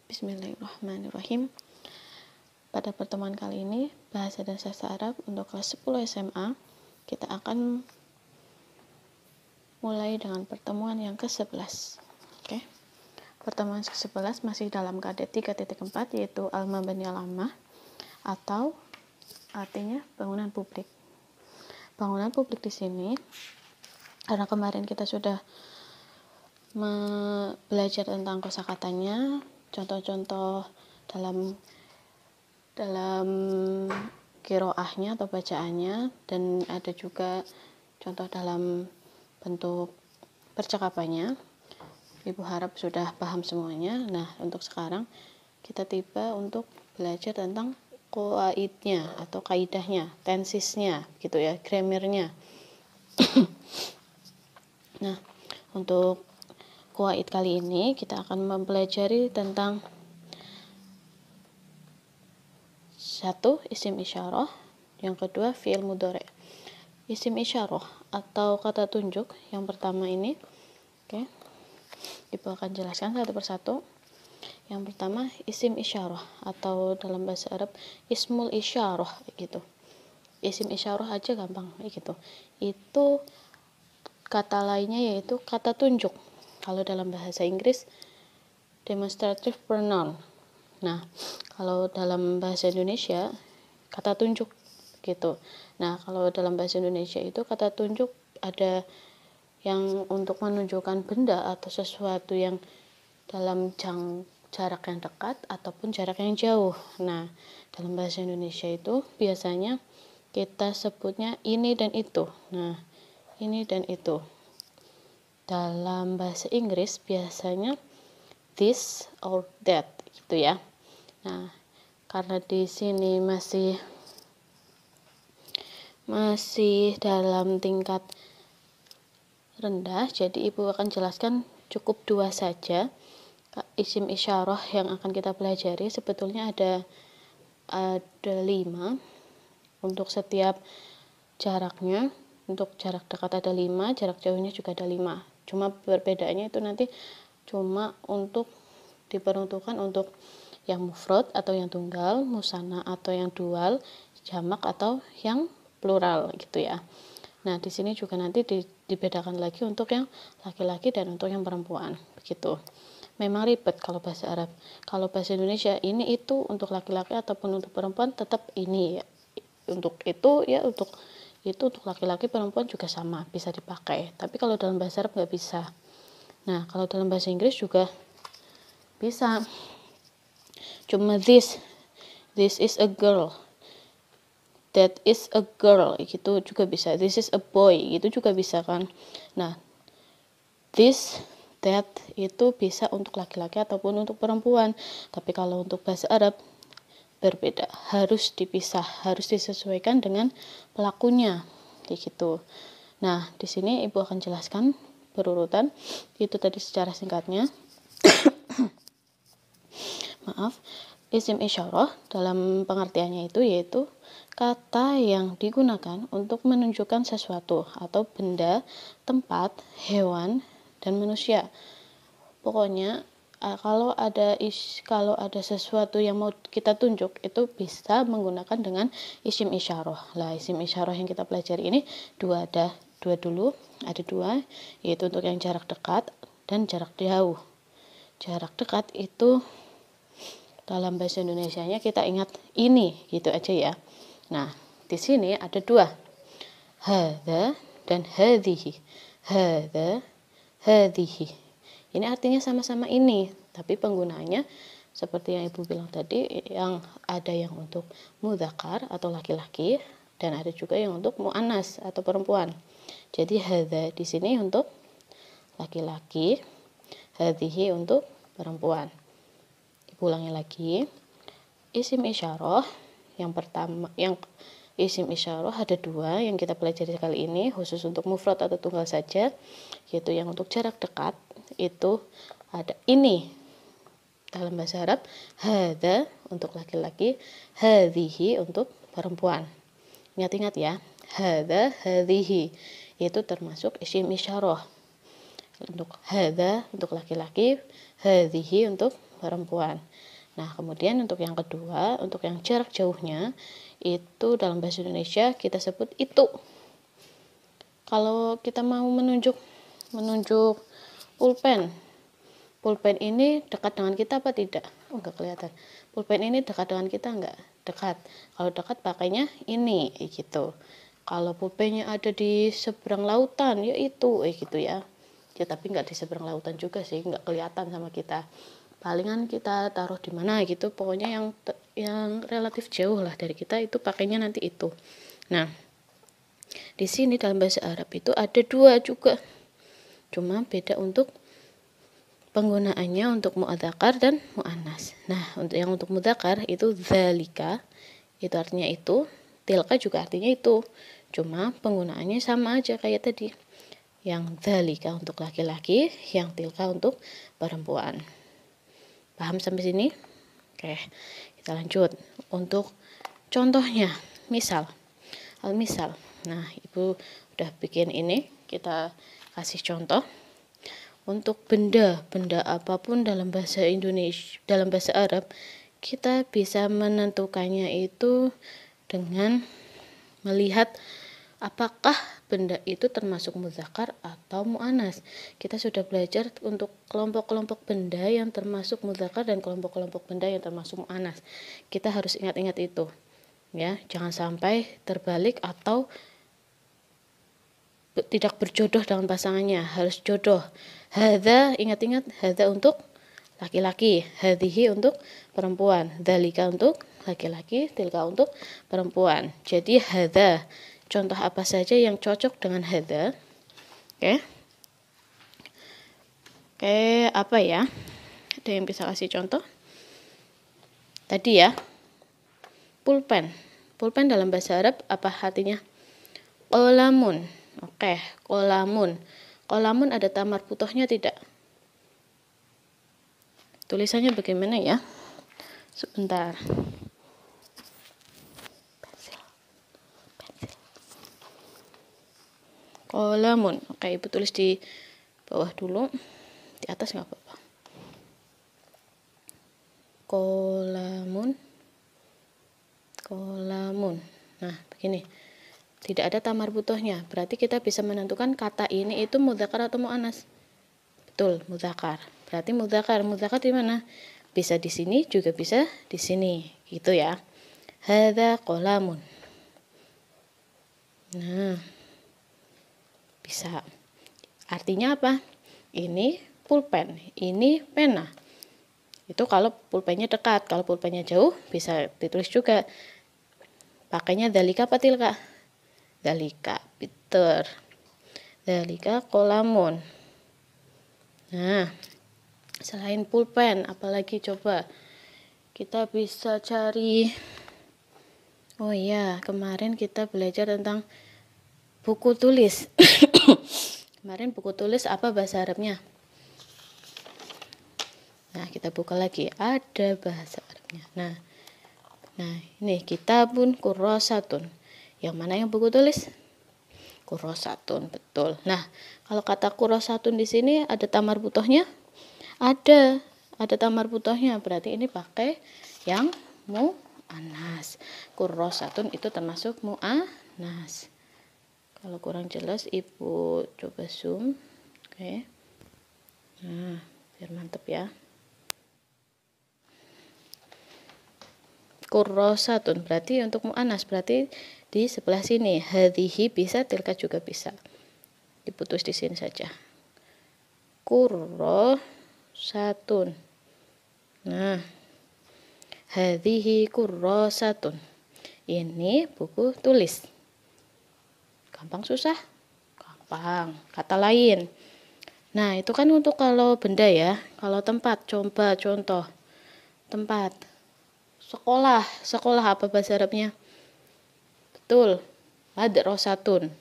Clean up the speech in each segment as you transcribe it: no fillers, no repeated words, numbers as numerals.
Bismillahirrahmanirrahim. Pada pertemuan kali ini, Bahasa dan Sastra Arab untuk kelas 10 SMA, kita akan mulai dengan pertemuan yang ke-11. Oke. Pertemuan ke-11 masih dalam KD 3.4, yaitu Al-Mabani Al-Ammah, atau artinya bangunan publik. Bangunan publik di sini, karena kemarin kita sudah belajar tentang kosakatanya, contoh-contoh dalam qiraahnya atau bacaannya, dan ada juga contoh dalam bentuk percakapannya. Ibu harap sudah paham semuanya. Nah, untuk sekarang kita tiba untuk belajar tentang qawaidnya atau kaidahnya, tensisnya gitu ya, grammarnya. Nah, untuk qawaid kali ini kita akan mempelajari tentang satu, isim isyarah, yang kedua fi'il mudhari'. Isim isyarah atau kata tunjuk yang pertama ini, oke. Ibu akan jelaskan satu persatu. Yang pertama, isim isyarah atau dalam bahasa Arab ismul isyarah gitu. Isim isyarah aja gampang gitu. Itu kata lainnya yaitu kata tunjuk. Kalau dalam bahasa Inggris demonstrative pronoun. Nah, kalau dalam bahasa Indonesia kata tunjuk gitu. Nah, kalau dalam bahasa Indonesia itu kata tunjuk ada yang untuk menunjukkan benda atau sesuatu yang dalam jarak yang dekat ataupun jarak yang jauh. Nah, dalam bahasa Indonesia itu biasanya kita sebutnya ini dan itu. Nah, ini dan itu. Dalam bahasa Inggris biasanya this or that gitu ya. Nah, karena di sini masih dalam tingkat rendah, jadi ibu akan jelaskan cukup 2 saja. Isim isyarah yang akan kita pelajari sebetulnya ada 5 untuk setiap jaraknya. Untuk jarak dekat ada 5, jarak jauhnya juga ada 5. Cuma perbedaannya itu nanti cuma untuk diperuntukkan untuk yang mufrad atau yang tunggal, musanna atau yang dual, jamak atau yang plural gitu ya. Nah, di sini juga nanti dibedakan lagi untuk yang laki-laki dan untuk yang perempuan begitu. Memang ribet kalau bahasa Arab. Kalau bahasa Indonesia ini itu untuk laki-laki ataupun untuk perempuan tetap ini ya. Untuk itu ya, untuk itu untuk laki-laki perempuan juga sama bisa dipakai. Tapi kalau dalam bahasa Arab nggak bisa. Nah, kalau dalam bahasa Inggris juga bisa. Cuma this is a girl, that is a girl gitu juga bisa. This is a boy gitu juga bisa kan. Nah, this, that itu bisa untuk laki-laki ataupun untuk perempuan. Tapi kalau untuk bahasa Arab berbeda, harus dipisah, harus disesuaikan dengan pelakunya kayak gitu. Nah, di sini ibu akan jelaskan berurutan itu tadi secara singkatnya. Maaf, isim isyarah dalam pengertiannya itu yaitu kata yang digunakan untuk menunjukkan sesuatu atau benda, tempat, hewan, dan manusia. Pokoknya kalau ada sesuatu yang mau kita tunjuk itu bisa menggunakan dengan isim isyarah. Lah, isim isyarah yang kita pelajari ini ada dua, yaitu untuk yang jarak dekat dan jarak jauh. Jarak dekat itu dalam bahasa Indonesianya kita ingat ini gitu aja ya. Nah, di sini ada 2. Hadza dan hadhihi. Hadza, hadhihi. Ini artinya sama-sama ini, tapi penggunaannya seperti yang ibu bilang tadi, yang ada yang untuk mudzakkar atau laki-laki dan ada juga yang untuk muannas atau perempuan. Jadi hadza di sini untuk laki-laki, hadhihi untuk perempuan. Ibu ulangi lagi. Isim isyarah yang pertama, yang isim isyarah ada 2 yang kita pelajari kali ini khusus untuk mufrad atau tunggal saja, yaitu yang untuk jarak dekat itu ada ini dalam bahasa Arab, hadza untuk laki-laki, hadhihi untuk perempuan. Ingat-ingat ya, hadza, hadhihi itu termasuk isim isyarah. Untuk hadza untuk laki-laki, hadhihi untuk perempuan. Nah, kemudian untuk yang kedua, untuk yang jarak jauhnya, itu dalam bahasa Indonesia kita sebut itu. Kalau kita mau menunjuk pulpen. Pulpen ini dekat dengan kita apa tidak? Oh, enggak kelihatan. Pulpen ini dekat dengan kita enggak? Dekat. Kalau dekat pakainya ini, gitu. Kalau pulpennya ada di seberang lautan, ya itu, gitu ya. Ya tapi enggak di seberang lautan juga sih, enggak kelihatan sama kita. Palingan kita taruh di mana gitu, pokoknya yang relatif jauh lah dari kita, itu pakainya nanti itu. Nah, di sini dalam bahasa Arab itu ada dua juga, cuma beda untuk penggunaannya untuk mu'adzakar dan mu'annas. Nah, untuk mu'adzakar itu dzalika, itu artinya itu, tilka juga artinya itu. Cuma penggunaannya sama aja kayak tadi. Yang dzalika untuk laki-laki, yang tilka untuk perempuan. Paham sampai sini? Oke, kita lanjut. Untuk contohnya, misal. Nah, Ibu udah bikin ini, kita kasih contoh. Untuk benda apapun dalam bahasa Indonesia, dalam bahasa Arab, kita bisa menentukannya itu dengan melihat apakah benda itu termasuk muzakkar atau mu'annas. Kita sudah belajar untuk kelompok-kelompok benda yang termasuk muzakkar dan kelompok-kelompok benda yang termasuk mu'annas. Kita harus ingat-ingat itu. Ya, jangan sampai terbalik atau tidak berjodoh dengan pasangannya, harus jodoh. Hadza, ingat-ingat, hadza untuk laki-laki, hadhihi untuk perempuan, dzalika untuk laki-laki, tilka untuk perempuan. Jadi hadza, contoh apa saja yang cocok dengan hadza? Oke, apa ya? Ada yang bisa kasih contoh? Tadi ya, pulpen. Pulpen dalam bahasa Arab apa artinya? Qalamun. Oke, qalamun. Qalamun ada tamar putohnya tidak? Tulisannya bagaimana ya? Sebentar. Pensil. Qalamun. Oke, Ibu tulis di bawah dulu. Di atas nggak apa-apa. Qalamun. Nah, begini. Tidak ada tamar putohnya. Berarti kita bisa menentukan kata ini itu muzakkar atau mu'annas. Betul, muzakkar. Berarti muzakkar di mana? Bisa di sini, juga bisa di sini. Gitu ya. Hadza qalamun. Nah, bisa. Artinya apa? Ini pulpen, ini pena. Itu kalau pulpennya dekat. Kalau pulpennya jauh, bisa ditulis juga. Pakainya dzalika apa tilka? Dzalika, Peter. Dzalika qalamun. Nah, selain pulpen, apalagi coba? Kita bisa cari. Oh iya, kemarin kita belajar tentang buku tulis. Kemarin buku tulis apa bahasa Arabnya? Nah, kita buka lagi. Ada bahasa Arabnya. Nah, ini kitabun kurrasatun. Yang mana yang buku tulis? Kurrasatun, betul. Nah, kalau kata kurrasatun di sini ada tamar putohnya? Ada tamar putohnya. Berarti ini pakai yang mu'annas. Kurrasatun itu termasuk mu'annas. Kalau kurang jelas Ibu coba zoom. Oke. Nah, biar mantep ya. Kurrasatun berarti untuk mu'annas, berarti di sebelah sini. Hadhihi bisa, tilka juga bisa. Diputus di sini saja. Kurrasatun. Nah, hadhihi kurrasatun. Ini buku tulis. Gampang susah? Gampang. Kata lain. Nah, itu kan untuk kalau benda ya. Kalau tempat, coba contoh. Tempat. Sekolah apa bahasa Arabnya? Betul, madrasatun.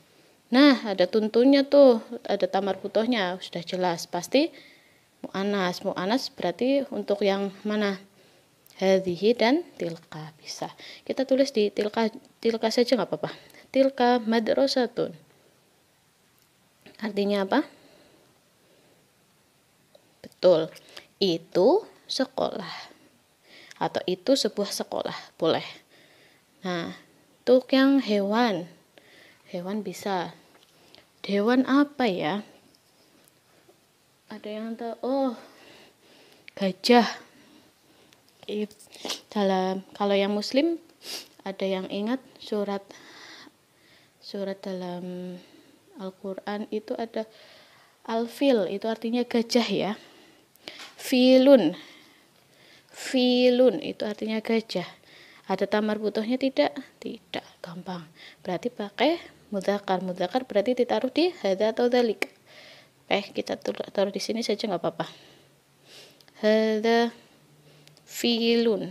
Nah, ada tuntunnya tuh, ada tamar putohnya, sudah jelas. Pasti mu'annas. Mu'annas berarti untuk yang mana? Hadhihi dan tilka bisa. Kita tulis di tilka saja nggak apa-apa. Tilka madrasatun. Artinya apa? Betul. Itu sekolah. Atau itu sebuah sekolah, boleh. Nah, untuk yang hewan bisa. Hewan apa ya? Ada yang tahu? Oh, gajah. Kalau yang muslim ada yang ingat surat dalam Al-Quran itu ada al-fil, itu artinya gajah ya. Filun itu artinya gajah. Ada tamar butuhnya tidak, gampang. Berarti pakai mudzakkar berarti ditaruh di hadza atau dzalik. Kita taruh di sini saja nggak apa-apa. Hadza filun.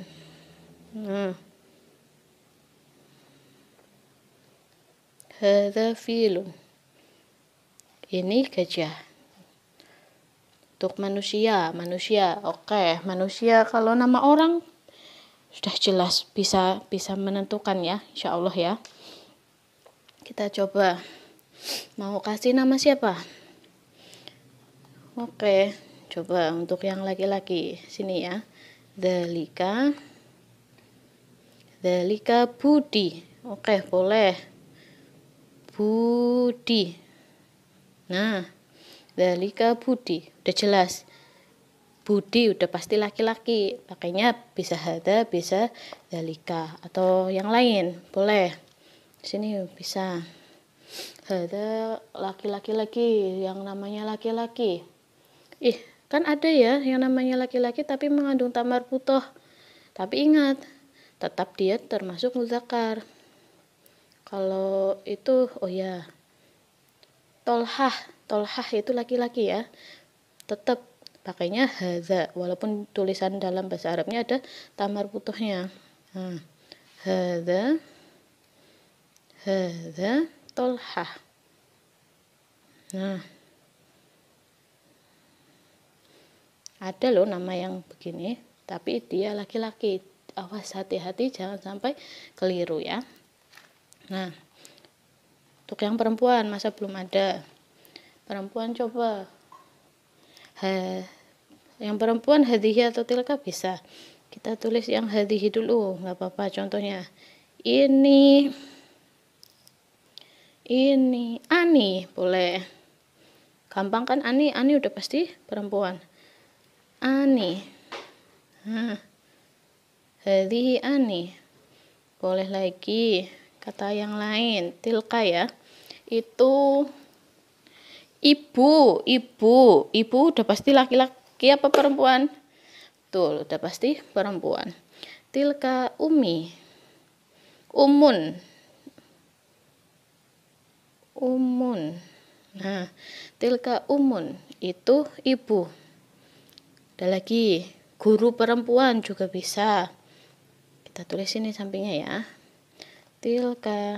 Hadza filun. Ini gajah. Untuk manusia, oke, manusia. Kalau nama orang sudah jelas bisa menentukan ya, insya Allah ya. Kita coba, mau kasih nama siapa? Oke, coba untuk yang laki-laki sini ya. Dzalika Budi. Oke, boleh. Budi. Nah, dzalika Budi, udah jelas. Budi udah pasti laki-laki, pakainya bisa hadza, bisa dzalika, atau yang lain boleh. Sini bisa hadza laki-laki lagi, yang namanya laki-laki. Kan ada ya yang namanya laki-laki tapi mengandung tamar butoh. Tapi ingat, tetap dia termasuk mudzakkar. Kalau itu, oh ya, tolhah itu laki-laki ya, tetap pakainya hadza, walaupun tulisan dalam bahasa Arabnya ada tamar butuhnya. Hadza tolhah. Nah, ada loh nama yang begini tapi dia laki-laki. Awas, hati-hati jangan sampai keliru ya. Nah, untuk yang perempuan masa belum ada? Perempuan coba. Yang perempuan hadhihi atau tilka bisa. Kita tulis yang hadhihi dulu, nggak apa-apa. Contohnya ini Ani, boleh. Gampang kan? Ani udah pasti perempuan. Ani. Hadhihi Ani. Boleh lagi kata yang lain, tilka ya. Itu ibu udah pasti laki-laki apa perempuan? Tuh, udah pasti perempuan. Tilka umun. Nah, tilka umun itu ibu. Ada lagi guru perempuan juga bisa. Kita tulis ini sampingnya ya. Tilka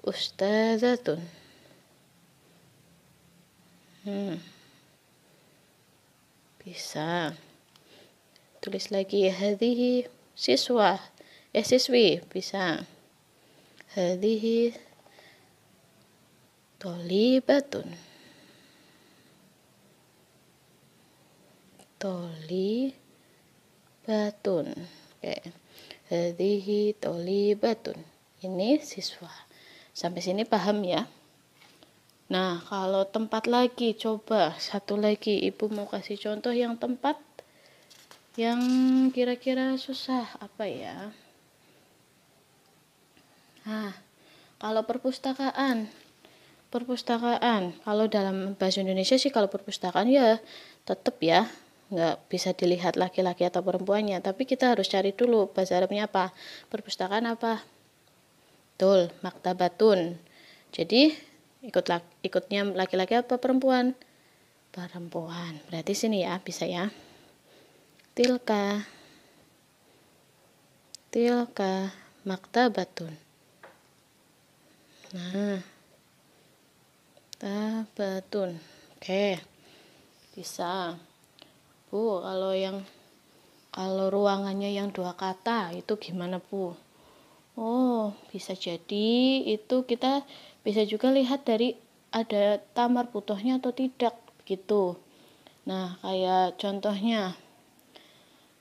ustadzatun. Bisa. Tulis lagi hadhihi siswi, bisa. Hadhihi tholibatun. Oke. Hadhihi tholibatun. Ini siswa. Sampai sini paham ya? Nah, kalau tempat lagi, coba satu lagi. Ibu mau kasih contoh yang tempat yang kira-kira susah apa ya? Nah, kalau perpustakaan, kalau dalam bahasa Indonesia sih kalau perpustakaan ya tetap ya nggak bisa dilihat laki-laki atau perempuannya, tapi kita harus cari dulu bahasa Arabnya apa, perpustakaan apa. Betul, maktabatun. Jadi ikutnya laki-laki apa perempuan? Perempuan. Berarti sini ya bisa ya. Tilka maktabatun. Nah, tabatun. Oke. Bisa. Bu, kalau ruangannya yang 2 kata itu gimana, Bu? Oh, bisa jadi itu kita bisa juga lihat dari ada tamar butuhnya atau tidak. gitu. Nah, kayak contohnya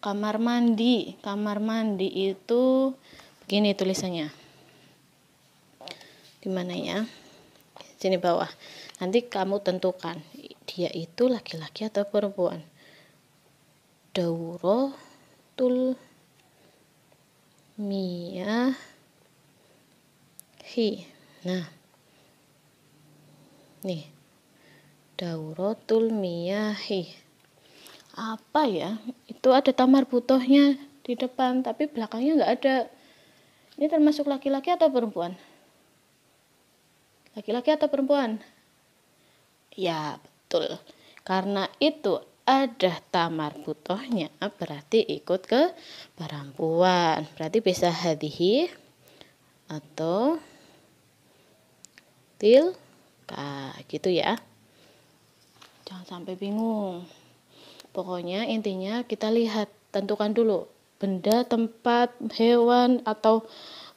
kamar mandi. Kamar mandi itu begini tulisannya. Di mana ya? Sini bawah. Nanti kamu tentukan dia itu laki-laki atau perempuan. Dauratul miyahi. Nah, nih. Dauratul miyahi. Apa ya? Itu ada tamar butohnya di depan, tapi belakangnya nggak ada. Ini termasuk laki-laki atau perempuan? Laki-laki atau perempuan? Ya, betul. Karena itu ada tamar butohnya, berarti ikut ke perempuan. Berarti bisa hadihi atau tilka, gitu ya. Jangan sampai bingung. Pokoknya intinya kita lihat, tentukan dulu benda, tempat, hewan, atau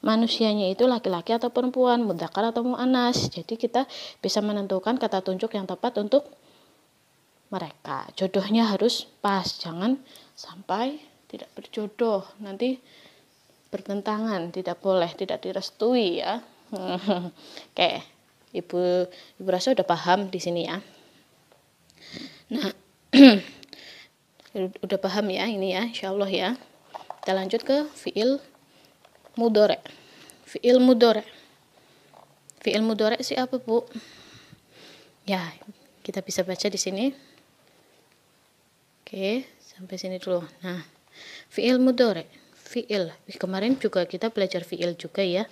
manusianya itu laki-laki atau perempuan, mudzakkar atau muannas. Jadi kita bisa menentukan kata tunjuk yang tepat untuk mereka. Jodohnya harus pas, jangan sampai tidak berjodoh, nanti bertentangan, tidak boleh, tidak direstui ya. Oke, Ibu rasa udah paham di sini ya. Nah, udah paham ya ini ya, insyaallah ya. Kita lanjut ke fiil mudhari. Fiil mudhari. Fiil mudhari sih apa, Bu? Ya, kita bisa baca di sini. Oke, sampai sini dulu. Nah, fiil mudhari. Fiil. Kemarin juga kita belajar fiil juga ya.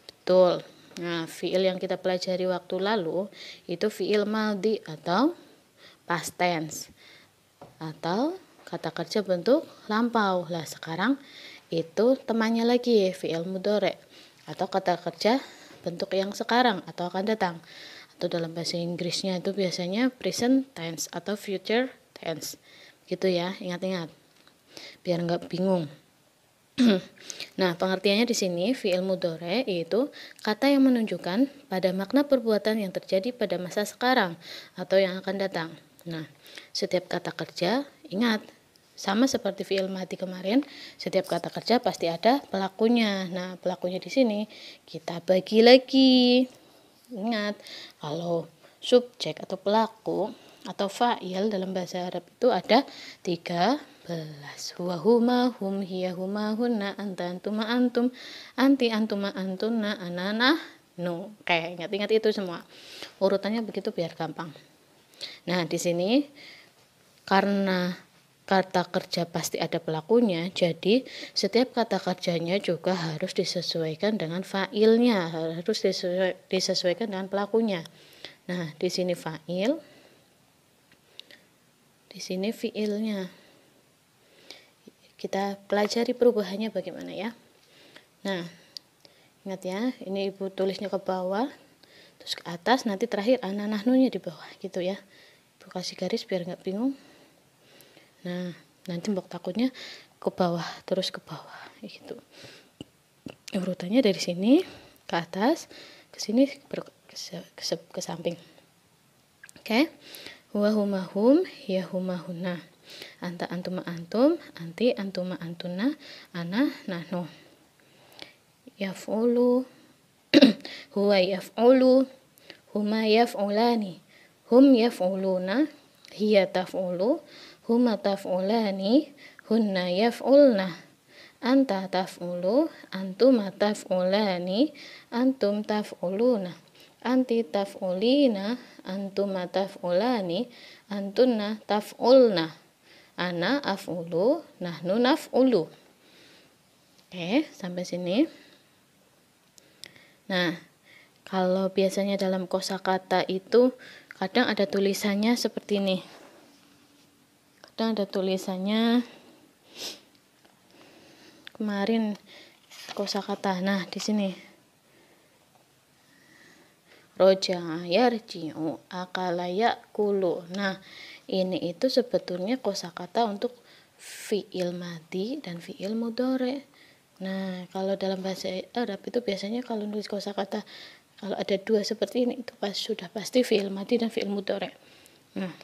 Betul. Nah, fiil yang kita pelajari waktu lalu itu fiil madhi atau past tense. Atau kata kerja bentuk lampau. Lah sekarang itu temannya lagi fi'il mudhari atau kata kerja bentuk yang sekarang atau akan datang. Atau dalam bahasa Inggrisnya itu biasanya present tense atau future tense. Gitu ya, ingat-ingat. Biar nggak bingung. Nah, pengertiannya di sini fi'il mudhari itu kata yang menunjukkan pada makna perbuatan yang terjadi pada masa sekarang atau yang akan datang. Nah, setiap kata kerja, ingat, sama seperti fi'il madhi kemarin, setiap kata kerja pasti ada pelakunya. Nah, pelakunya di sini kita bagi lagi. Ingat, kalau subjek atau pelaku atau fa'il dalam bahasa Arab itu ada 13. Huwa huma hum hiya huma hunna anta antuma antum anti antuma antunna anana no. Kayak ingat-ingat itu semua. Urutannya begitu biar gampang. Nah, di sini karena kata kerja pasti ada pelakunya, jadi setiap kata kerjanya juga harus disesuaikan dengan fa'ilnya, harus disesuaikan dengan pelakunya. Nah, di sini fa'il, di sini fi'ilnya. Kita pelajari perubahannya bagaimana ya. Nah, ingat ya, ini Ibu tulisnya ke bawah, terus ke atas, nanti terakhir ana nahnunya di bawah gitu ya. Ibu kasih garis biar nggak bingung. Nah, nanti mbok takutnya ke bawah, terus ke bawah gitu. Urutannya dari sini ke atas, ke sini ke samping. Oke. Huwa huma hum, hiya huma hunna. Anta antuma antum, anti antuma antuna, ana nahnu. Yaf'ulu huwa yaf'ulu, huma yaf'ulani, hum yaf'uluna, hiya taf'ulu, huma taf'ulani, hunna yaf'ulna, anta taf'ulu, antuma taf'ulani, antum taf'uluna, anti taf'ulina, antuma taf'ulani, antunna taf'ulna, ana af'ulu, nahnu naf'ulu. Oke, sampai sini. Nah, kalau biasanya dalam kosakata itu kadang ada tulisannya seperti ini. Kadang ada tulisannya kemarin kosakata. Nah, di sini. Roja'a yarji'u akala ya'kulu. Nah, ini itu sebetulnya kosakata untuk fi'il madhi dan fi'il mudhari. Nah, kalau dalam bahasa Arab itu biasanya kalau nulis kosakata kalau ada dua seperti ini itu sudah pasti fi'il madhi dan fi'il mudhari. Nah,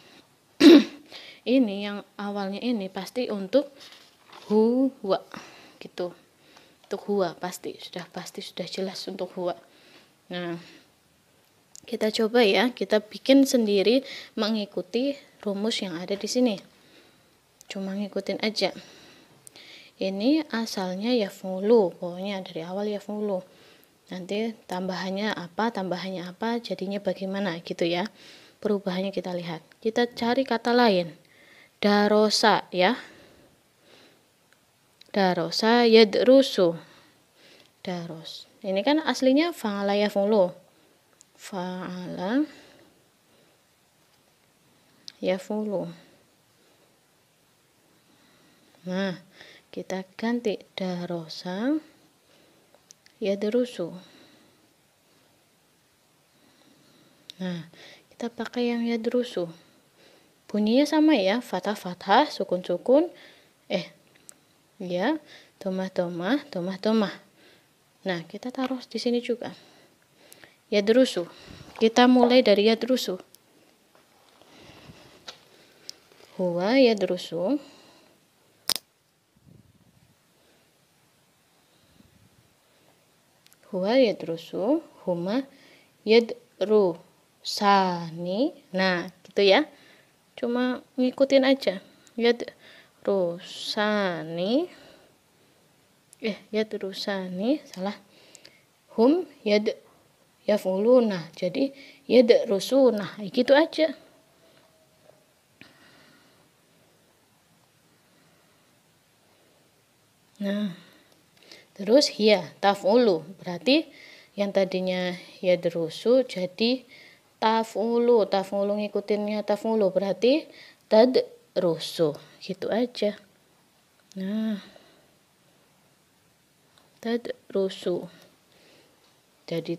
ini yang awalnya ini pasti untuk huwa gitu. Untuk huwa pasti sudah jelas untuk huwa. Nah, kita coba ya, kita bikin sendiri mengikuti rumus yang ada di sini. Cuma ngikutin aja. Ini asalnya yaf'ulu, pokoknya dari awal yaf'ulu. Nanti tambahannya apa, jadinya bagaimana gitu ya. Perubahannya kita lihat. Kita cari kata lain. Darosa ya. Darosa yadrusu. Daros. Ini kan aslinya fa'ala yaf'ulu. Fa'ala yaf'ulu. Nah, kita ganti darosa yadrusu. Nah, kita pakai yang yadrusu. Bunyinya sama ya, fathah-fathah, sukun-sukun. Ya, domah-domah. Nah, kita taruh di sini juga. Yadrusu. Kita mulai dari yadrusu. Huwa yadrusu. Huwa yadrusu. Huma yadrusani. Nah, gitu ya. Cuma ngikutin aja. Yadrusani. Yadrusani. Salah. Hum yaf'uluna. Jadi yadrusuna. Gitu aja. Nah, terus hiya taf'ulu. Berarti yang tadinya yadrusu jadi taf'ulu. Taf'ulu ngikutinnya taf'ulu. Berarti tadrusu. Gitu aja. Nah, tadrusu. Jadi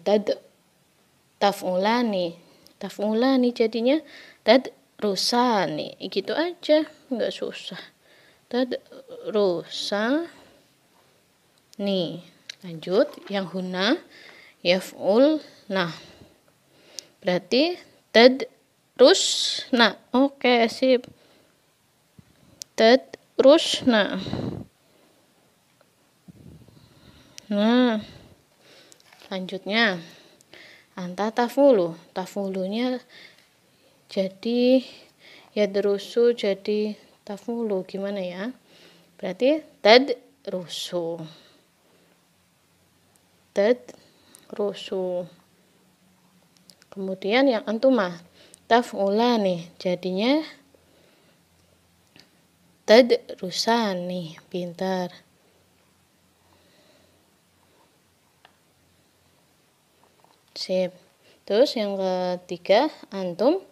taf'ulani. Taf'ulani jadinya tadrusani. Gitu aja. Enggak susah. Tadrusani. Lanjut. Yang huna yaf'ulna. Berarti tadrusna. Oke, sip. Tadrusna. Nah, selanjutnya anta taf'ulu. Taf'ulunya jadi yadrusu jadi taf'ulu. Gimana ya? Berarti tadrusu. Tadrusu. Kemudian yang antumah taf'ulani. Jadinya tadrusani. Pintar. Sip. Terus yang ketiga antum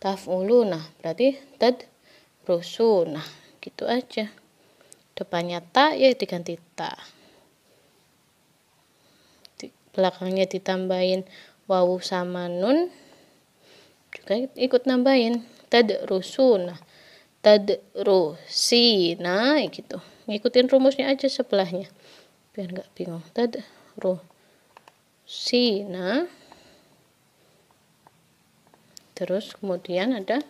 taf'uluna. Berarti tadrusuna. Gitu aja. Depannya ta ya diganti ta. Belakangnya ditambahin wawu sama nun. Juga ikut nambahin tadrusuna. Tadrusina gitu. Ngikutin rumusnya aja sebelahnya. Biar nggak bingung. Tadrusina. Terus kemudian ada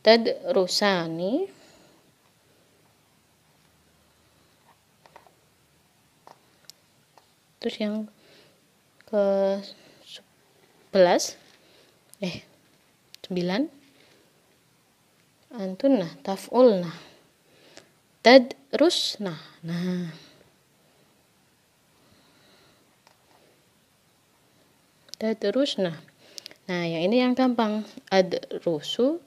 tadrusani. Terus yang ke 9 antunna taf'ulna tadrusna. Nah, tadrusna. Nah, yang ini yang gampang. Adrusu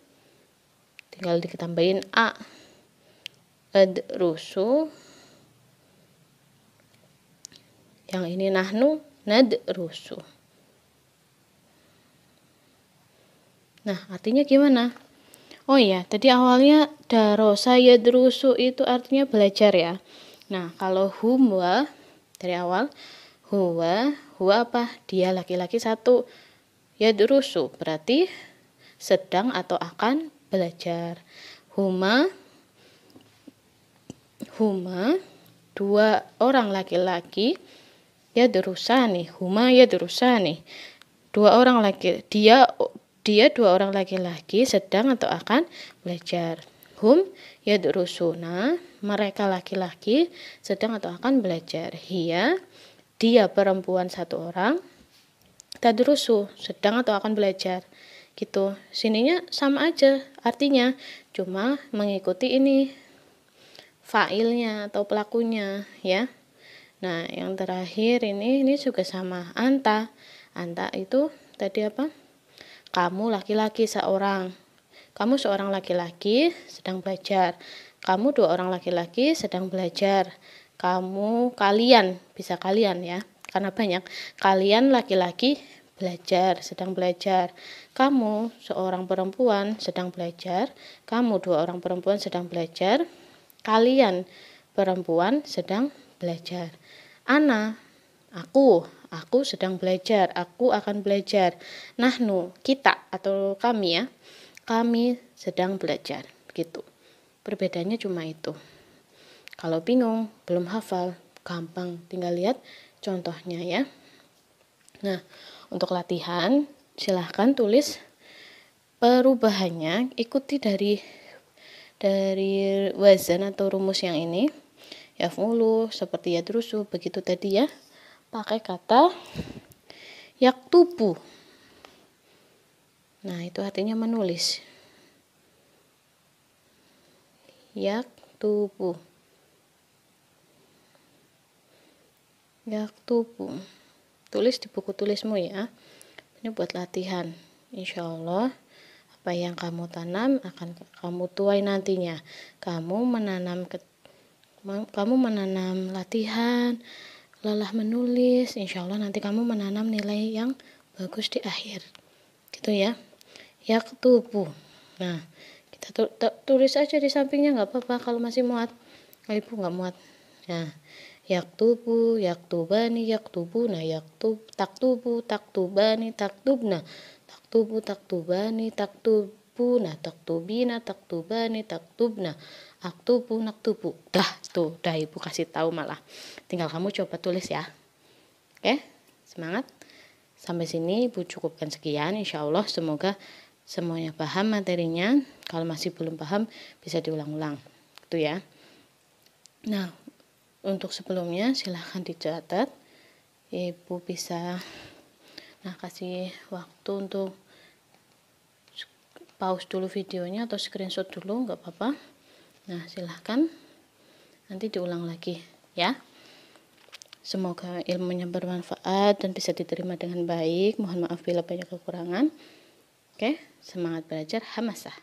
tinggal ditambahin a. Adrusu. Yang ini nahnu nadrusu. Nah, artinya gimana? Oh iya, tadi awalnya darosa yadrusu itu artinya belajar ya. Nah, kalau huwa dari awal huwa apa? Dia laki-laki satu. Yadrusu berarti sedang atau akan belajar. Huma dua orang laki-laki. Yadrusani, huma yadrusani. Dua orang laki, dia dua orang laki-laki sedang atau akan belajar. hum yadrusuna, mereka laki-laki sedang atau akan belajar. Hiya, dia perempuan 1 orang, tadrusu, sedang atau akan belajar. Gitu. Sininya sama aja artinya, cuma mengikuti ini fa'ilnya atau pelakunya ya. Nah, yang terakhir ini juga sama. Anta itu tadi apa? Kamu laki-laki seorang. Kamu seorang laki-laki sedang belajar. Kamu 2 orang laki-laki sedang belajar. Kalian, bisa kalian ya, karena banyak. Kalian laki-laki belajar, sedang belajar. Kamu seorang perempuan sedang belajar. Kamu 2 orang perempuan sedang belajar. Kalian perempuan sedang belajar. Ana, aku sedang belajar, aku akan belajar. Nahnu, kita atau kami ya, kami sedang belajar. Begitu. Perbedaannya cuma itu. Kalau bingung, belum hafal, gampang, tinggal lihat contohnya ya. Nah, untuk latihan, silahkan tulis perubahannya, ikuti dari wazan atau rumus yang ini. Yaf'ulu seperti yadrusu, begitu tadi ya. Pakai kata yaktubu. Nah, itu artinya menulis. Yaktubu. Tulis di buku tulismu ya. Ini buat latihan. Insya Allah apa yang kamu tanam akan kamu tuai nantinya. Kamu menanam latihan, lelah menulis, insya Allah nanti kamu menanam nilai yang bagus di akhir. Gitu ya. Yaktubu. Nah, kita tulis aja di sampingnya, nggak apa-apa kalau masih muat. Kalau ibu nggak muat. Nah, yaktubu, yaktubani, yaktubuna, taktubu, taktubani, taktubna, taktubu, taktubani, taktubuna, taktubina, taktubani, taktubna, aktubu, naktubu. Dah ibu kasih tahu malah. Tinggal kamu coba tulis ya. Oke, semangat. Sampai sini ibu cukupkan sekian. Insya Allah semoga semuanya paham materinya. Kalau masih belum paham bisa diulang-ulang. Itu ya. Nah, untuk sebelumnya silahkan dicatat. Ibu bisa kasih waktu untuk pause dulu videonya atau screenshot dulu, nggak apa-apa. Nah, silahkan nanti diulang lagi ya. Semoga ilmunya bermanfaat dan bisa diterima dengan baik. Mohon maaf bila banyak kekurangan. Oke, semangat belajar, hamasah.